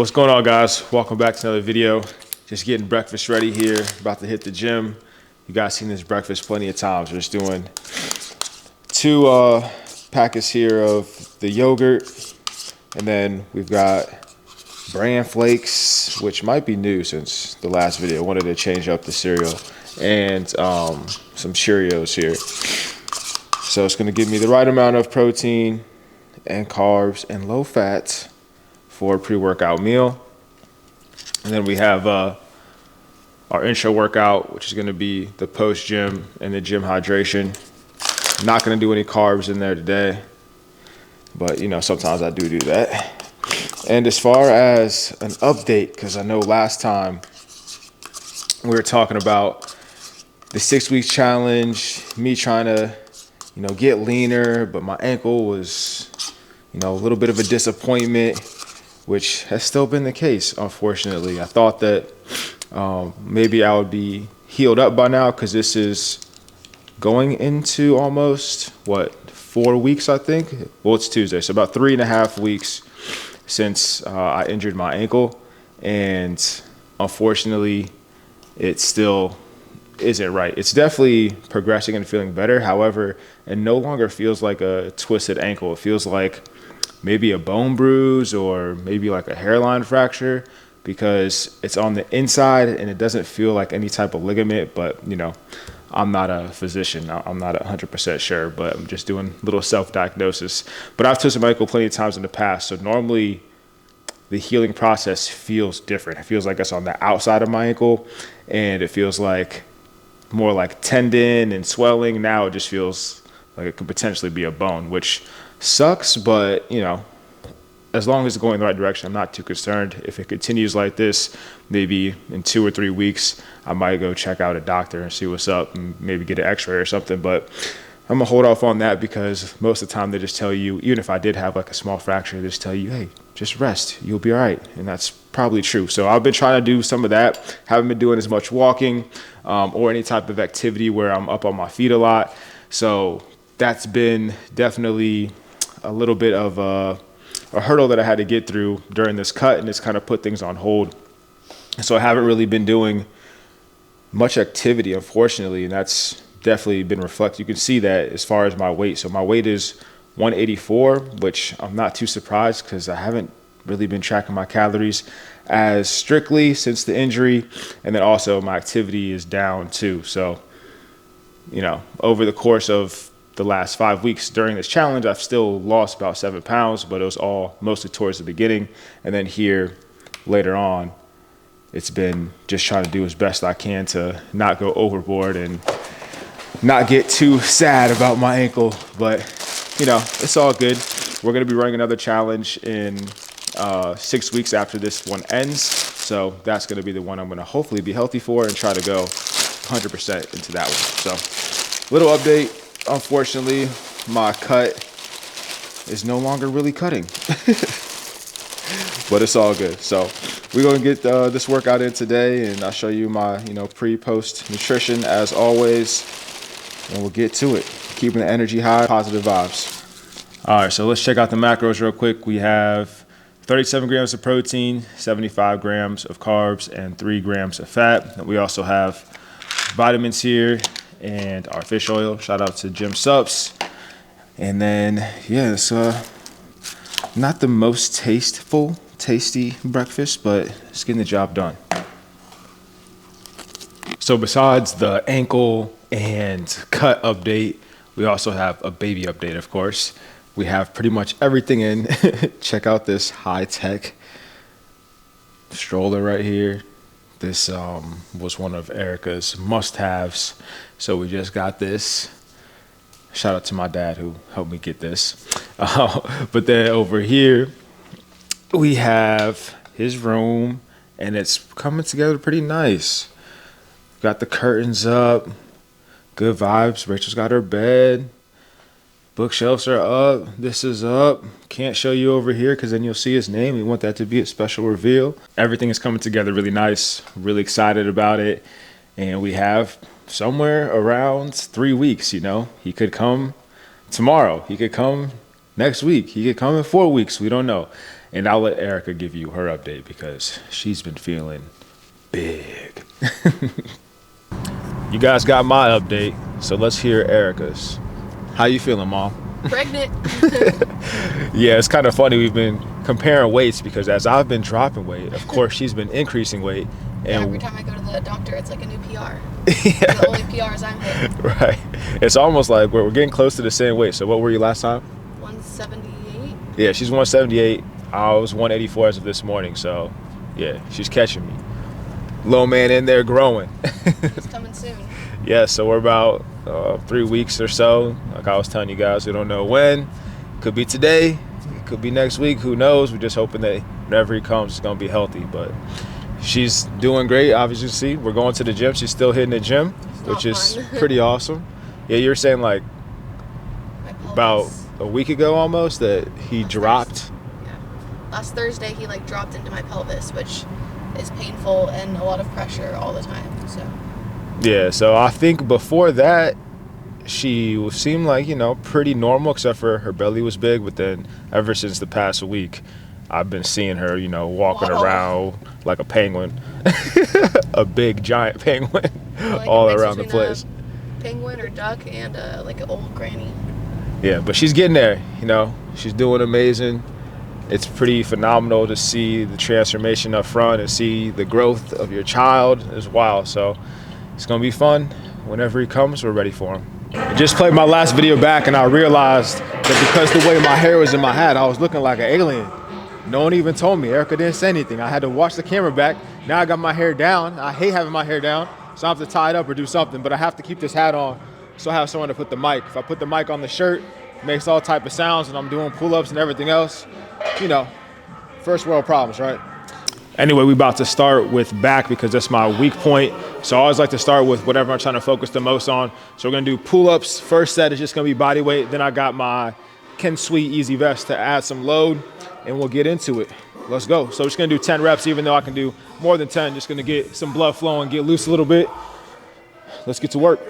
What's going on, guys? Welcome back to another video. Just getting breakfast ready here, about to hit the gym. You guys seen this breakfast plenty of times. We're just doing two packets here of the yogurt, and then we've got bran flakes, which might be new since the last video. I wanted to change up the cereal, and some Cheerios here. So it's gonna give me the right amount of protein and carbs and low fat for a pre-workout meal. And then we have our intro workout, which is going to be the post-gym and the gym hydration. I'm not going to do any carbs in there today, but you know, sometimes I do that. And as far as an update, because I know last time we were talking about the 6-week challenge, me trying to, you know, get leaner, but my ankle was, you know, a little bit of a disappointment, which has still been the case, unfortunately. I thought that maybe I would be healed up by now, because this is going into almost, 4 weeks, I think? Well, it's Tuesday, so about 3.5 weeks since I injured my ankle. And unfortunately, it still isn't right. It's definitely progressing and feeling better. However, it no longer feels like a twisted ankle. It feels like maybe a bone bruise or maybe like a hairline fracture, because it's on the inside and it doesn't feel like any type of ligament. But you know, I'm not a physician. I'm not 100% sure, but I'm just doing a little self-diagnosis. But I've twisted my ankle plenty of times in the past, so normally the healing process feels different. It feels like it's on the outside of my ankle, and it feels like more like tendon and swelling. Now it just feels like it could potentially be a bone, which sucks, but you know, as long as it's going in the right direction, I'm not too concerned. If it continues like this, maybe in 2 or 3 weeks, I might go check out a doctor and see what's up and maybe get an x-ray or something. But I'm gonna hold off on that, because most of the time they just tell you, even if I did have like a small fracture, they just tell you, hey, just rest, you'll be all right. And that's probably true. So I've been trying to do some of that. Haven't been doing as much walking or any type of activity where I'm up on my feet a lot. So that's been definitely a little bit of a hurdle that I had to get through during this cut, and it's kind of put things on hold. So I haven't really been doing much activity, unfortunately, and that's definitely been reflected. You can see that as far as my weight. So my weight is 184, which I'm not too surprised, because I haven't really been tracking my calories as strictly since the injury. And then also my activity is down too. So, you know, over the course of the last 5 weeks during this challenge, I've still lost about 7 pounds, but it was all mostly towards the beginning. And then here later on, it's been just trying to do as best I can to not go overboard and not get too sad about my ankle. But you know, it's all good. We're going to be running another challenge in 6 weeks after this one ends. So that's going to be the one I'm going to hopefully be healthy for and try to go 100% into that one. So little update. Unfortunately, my cut is no longer really cutting, but it's all good. So we're going to get this workout in today, and I'll show you my, you know, pre-post nutrition as always, and we'll get to it. Keeping the energy high, positive vibes. All right, so let's check out the macros real quick. We have 37 grams of protein, 75 grams of carbs, and 3 grams of fat. And we also have vitamins here and our fish oil. Shout out to Jim Sups. And then, yeah, it's not the most tasty breakfast, but it's getting the job done. So besides the ankle and cut update, we also have a baby update, of course. We have pretty much everything in. Check out this high-tech stroller right here. This was one of Erica's must-haves, so we just got this. Shout out to my dad who helped me get this. But then over here, we have his room, and it's coming together pretty nice. Got the curtains up, good vibes. Rachel's got her bed. Bookshelves are up. This is up. Can't show you over here because then you'll see his name. We want that to be a special reveal. Everything is coming together really nice. Really excited about it. And we have somewhere around 3 weeks, you know. He could come tomorrow. He could come next week. He could come in 4 weeks. We don't know. And I'll let Erica give you her update because she's been feeling big. You guys got my update, so let's hear Erica's. How you feeling, Mom? Pregnant. Yeah, it's kind of funny. We've been comparing weights because as I've been dropping weight, of course, she's been increasing weight. And Yeah, every time I go to the doctor, it's like a new PR. Yeah. The only PRs I'm hitting. Right. It's almost like we're getting close to the same weight. So what were you last time? 178. Yeah, she's 178. I was 184 as of this morning. So, yeah, she's catching me. Little man in there growing. It's coming soon. Yeah, so we're about 3 weeks or so. Like I was telling you guys, we don't know when. Could be today. It could be next week. Who knows? We're just hoping that whenever he comes, it's going to be healthy. But she's doing great. Obviously, see, we're going to the gym. She's still hitting the gym, which is pretty awesome. Yeah, you were saying like about a week ago almost that he dropped. Yeah. Last Thursday, he like dropped into my pelvis, which is painful and a lot of pressure all the time. So. Yeah, so I think before that, she seemed like, you know, pretty normal, except for her belly was big. But then ever since the past week, I've been seeing her, you know, walking around like a penguin, a big giant penguin, like all around the place. Penguin or duck and like an old granny. Yeah, but she's getting there, you know, she's doing amazing. It's pretty phenomenal to see the transformation up front and see the growth of your child as well. So it's going to be fun. Whenever he comes, we're ready for him. I just played my last video back and I realized that because the way my hair was in my hat, I was looking like an alien. No one even told me. Erica didn't say anything. I had to watch the camera back. Now I got my hair down. I hate having my hair down, so I have to tie it up or do something, but I have to keep this hat on so I have somewhere to put the mic. If I put the mic on the shirt, it makes all type of sounds and I'm doing pull-ups and everything else. You know, first world problems, right? Anyway, we're about to start with back because that's my weak point. So I always like to start with whatever I'm trying to focus the most on. So we're gonna do pull-ups. First set is just gonna be body weight. Then I got my Ken Sweet Easy Vest to add some load and we'll get into it. Let's go. So we're just gonna do 10 reps, even though I can do more than 10, just gonna get some blood flowing, get loose a little bit. Let's get to work.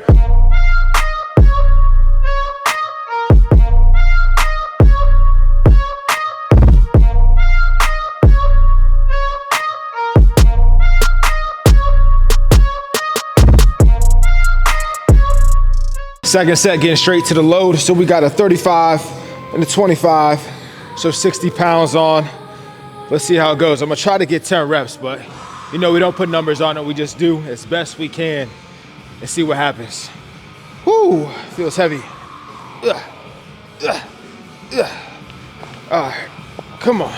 Second set, getting straight to the load. So we got a 35 and a 25. So 60 pounds on. Let's see how it goes. I'm gonna try to get 10 reps, but you know, we don't put numbers on it. We just do as best we can and see what happens. Whoo, feels heavy. All right, come on.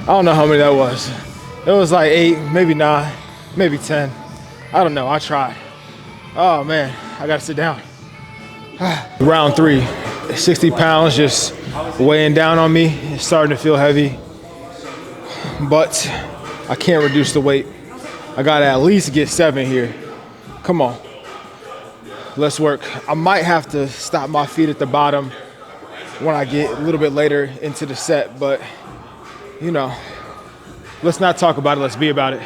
I don't know how many that was. It was like 8, maybe 9, maybe 10. I don't know, I tried. Oh man, I gotta sit down. Round 3, 60 pounds just weighing down on me. It's starting to feel heavy, but I can't reduce the weight. I gotta at least get 7 here. Come on, let's work. I might have to stop my feet at the bottom when I get a little bit later into the set, but you know, let's not talk about it, let's be about it.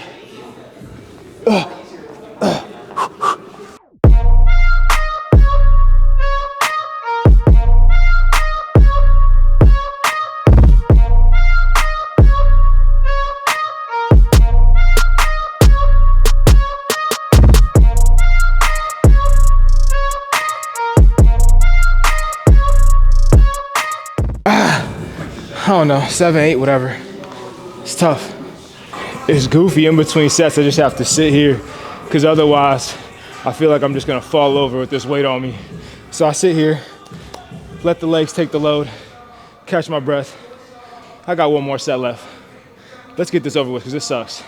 I don't know, 7, 8, whatever. It's tough. It's goofy in between sets. I just have to sit here because otherwise I feel like I'm just gonna fall over with this weight on me. So I sit here, let the legs take the load, catch my breath. I got one more set left. Let's get this over with because this sucks.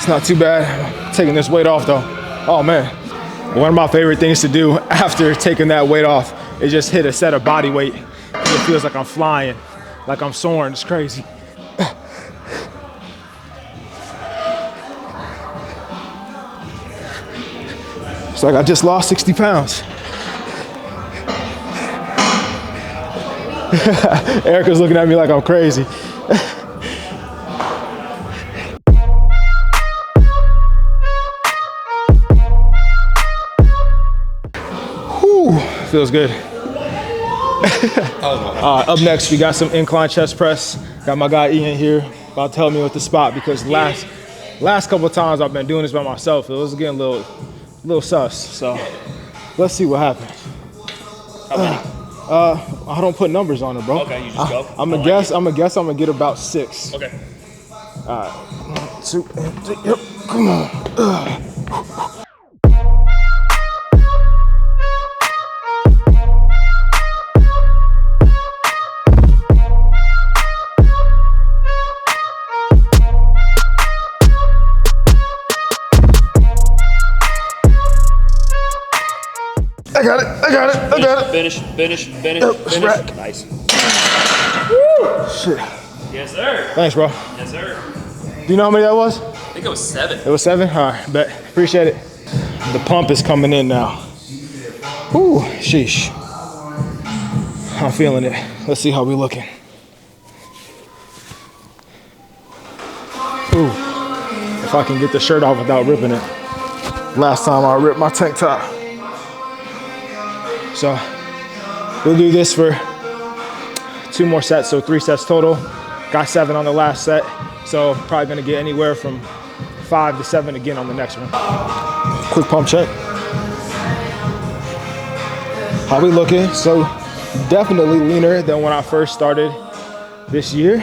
not too bad. Taking this weight off though. Oh man. One of my favorite things to do after taking that weight off is just hit a set of body weight. It feels like I'm flying, like I'm soaring. It's crazy. It's like I just lost 60 pounds. Erica's looking at me like I'm crazy. Whew, feels good. Up next, we got some incline chest press. Got my guy Ian here about to tell me what the spot, because last couple of times I've been doing this by myself, it was getting a little sus. So let's see what happens. How many? I don't put numbers on it, bro. Okay, you just go. I'm gonna guess I'm gonna get about 6. Okay. All right. 1, 2, 3. Yep. Come on. I got it. Finish. Rack. Nice. Woo! Shit. Yes, sir. Thanks, bro. Yes, sir. Do you know how many that was? I think it was 7. It was 7? All right, bet. Appreciate it. The pump is coming in now. Whew, sheesh. I'm feeling it. Let's see how we looking. Ooh, if I can get the shirt off without ripping it. Last time I ripped my tank top. So we'll do this for 2 more sets, so 3 sets total. Got 7 on the last set, so probably gonna get anywhere from 5 to 7 again on the next one. Quick pump check. How we looking? So definitely leaner than when I first started this year.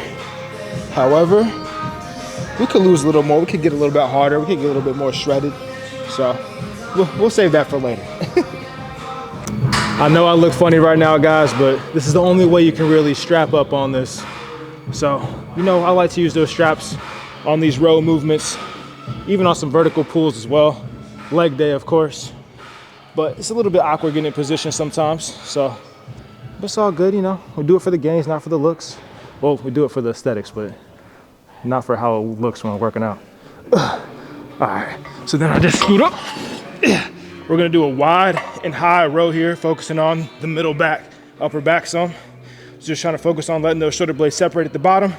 However, we could lose a little more. We could get a little bit harder. We could get a little bit more shredded. So we'll save that for later. I know I look funny right now, guys, but this is the only way you can really strap up on this. So, you know, I like to use those straps on these row movements, even on some vertical pulls as well. Leg day, of course. But it's a little bit awkward getting in position sometimes. So, but it's all good, you know. We do it for the gains, not for the looks. Well, we do it for the aesthetics, but not for how it looks when we're working out. All right, so then I just scoot up. We're gonna do a wide and high row here, focusing on the middle back, upper back some. Just trying to focus on letting those shoulder blades separate at the bottom,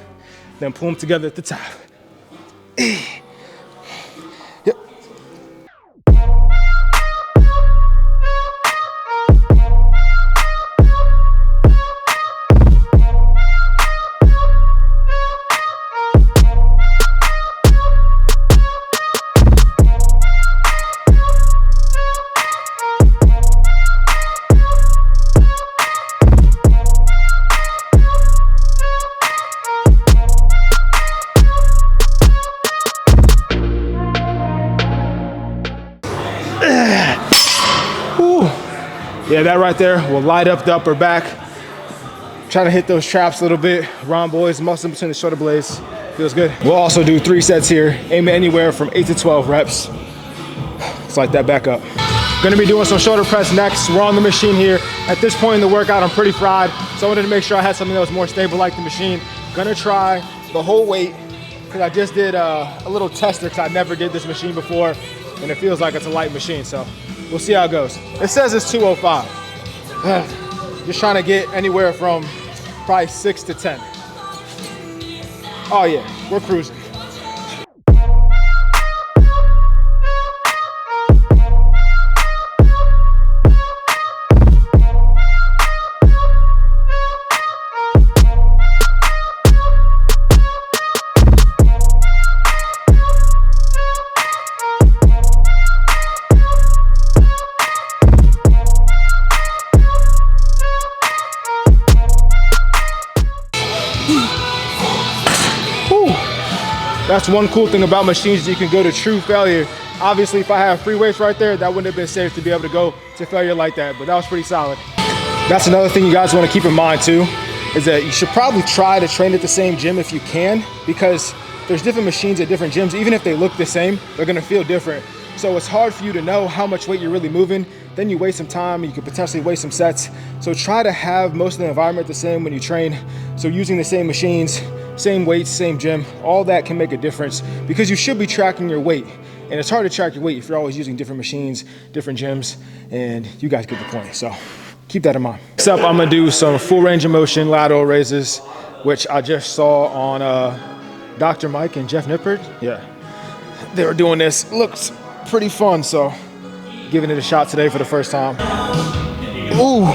then pull them together at the top. Yep. Yeah, that right there will light up the upper back. Trying to hit those traps a little bit. Rhomboids, muscle between the shoulder blades. Feels good. We'll also do 3 sets here, aiming anywhere from 8 to 12 reps. Let's light that back up. Gonna be doing some shoulder press next. We're on the machine here. At this point in the workout, I'm pretty fried, so I wanted to make sure I had something that was more stable like the machine. Gonna try the whole weight, because I just did a little tester, because I never did this machine before, and it feels like it's a light machine, so we'll see how it goes. It says it's 205. Just trying to get anywhere from probably 6 to 10. Oh yeah, we're cruising. That's one cool thing about machines, you can go to true failure. Obviously, if I had free weights right there, that wouldn't have been safe to be able to go to failure like that, but that was pretty solid. That's another thing you guys want to keep in mind too, is that you should probably try to train at the same gym if you can, because there's different machines at different gyms. Even if they look the same, they're gonna feel different. So it's hard for you to know how much weight you're really moving. Then you waste some time, you could potentially waste some sets. So try to have most of the environment the same when you train. So using the same machines, same weights, same gym, all that can make a difference because you should be tracking your weight. And it's hard to track your weight if you're always using different machines, different gyms, and you guys get the point. So keep that in mind. Next up, I'm gonna do some full range of motion lateral raises, which I just saw on Dr. Mike and Jeff Nippert. Yeah, they were doing this. Looks pretty fun, so giving it a shot today for the first time. Ooh,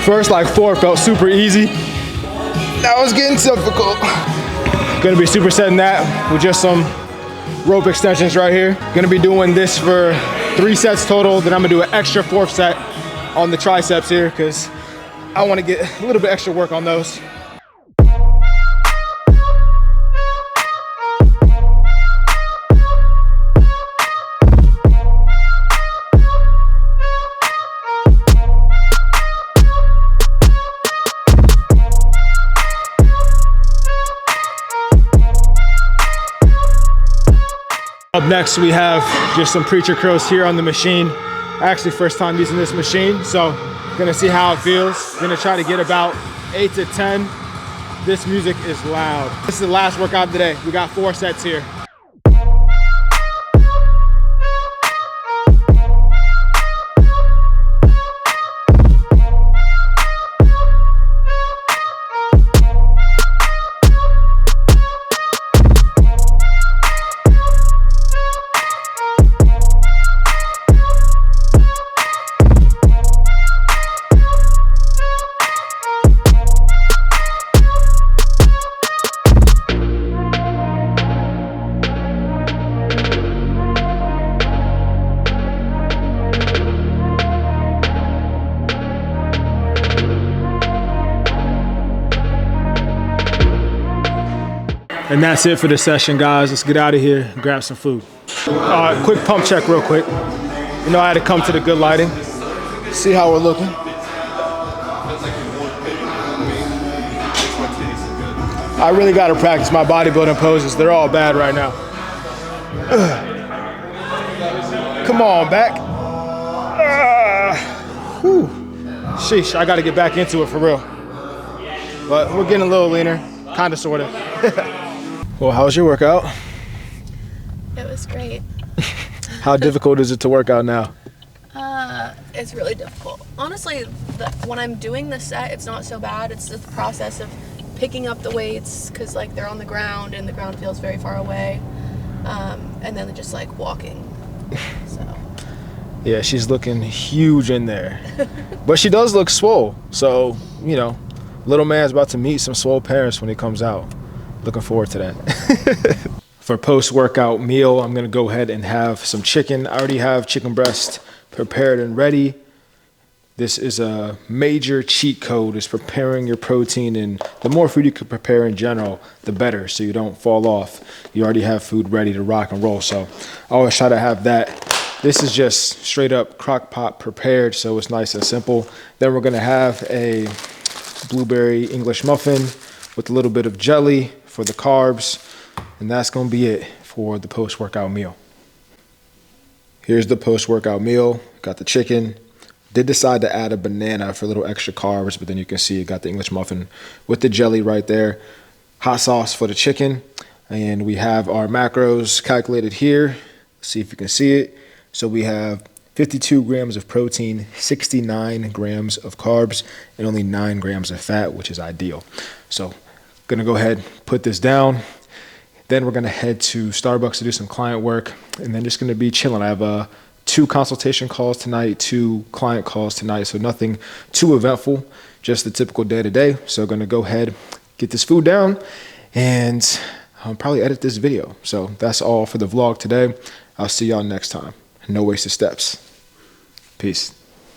first like 4 felt super easy. That was getting difficult. Gonna be supersetting that with just some rope extensions right here. Gonna be doing this for 3 sets total. Then I'm gonna do an extra 4th set on the triceps here because I wanna get a little bit extra work on those. Up next, we have just some preacher curls here on the machine. Actually, first time using this machine, so gonna see how it feels. Gonna try to get about 8 to 10. This music is loud. This is the last workout of the day. We got 4 sets here. And that's it for the session, guys. Let's get out of here and grab some food. Quick pump check real quick. You know, I had to come to the good lighting. See how we're looking. I really gotta practice my bodybuilding poses. They're all bad right now. Come on, back. Whew. Sheesh, I gotta get back into it for real. But we're getting a little leaner, kinda, sorta. Well, how was your workout? It was great. How difficult is it to work out now? It's really difficult. Honestly, when I'm doing the set, it's not so bad. It's just the process of picking up the weights because like they're on the ground and the ground feels very far away. And then just like walking. So. Yeah, she's looking huge in there. But she does look swole. So, you know, little man's about to meet some swole parents when he comes out. Looking forward to that. For post-workout meal, I'm gonna go ahead and have some chicken. I already have chicken breast prepared and ready. This is a major cheat code, is preparing your protein, and the more food you can prepare in general, the better, so you don't fall off. You already have food ready to rock and roll, so I always try to have that. This is just straight up crock pot prepared, so it's nice and simple. Then we're gonna have a blueberry English muffin with a little bit of jelly for the carbs, and that's gonna be it for the post-workout meal. Here's the post-workout meal. Got the chicken. Did decide to add a banana for a little extra carbs, but then you can see it got the English muffin with the jelly right there. Hot sauce for the chicken, and we have our macros calculated here. Let's see if you can see it. So we have 52 grams of protein, 69 grams of carbs, and only 9 grams of fat, which is ideal. So gonna go ahead, put this down. Then we're gonna head to Starbucks to do some client work, and then just gonna be chilling. I have 2 consultation calls tonight, 2 client calls tonight, so nothing too eventful, just the typical day-to-day. So gonna go ahead, get this food down, and I'll probably edit this video. So that's all for the vlog today. I'll see y'all next time. No wasted steps. Peace.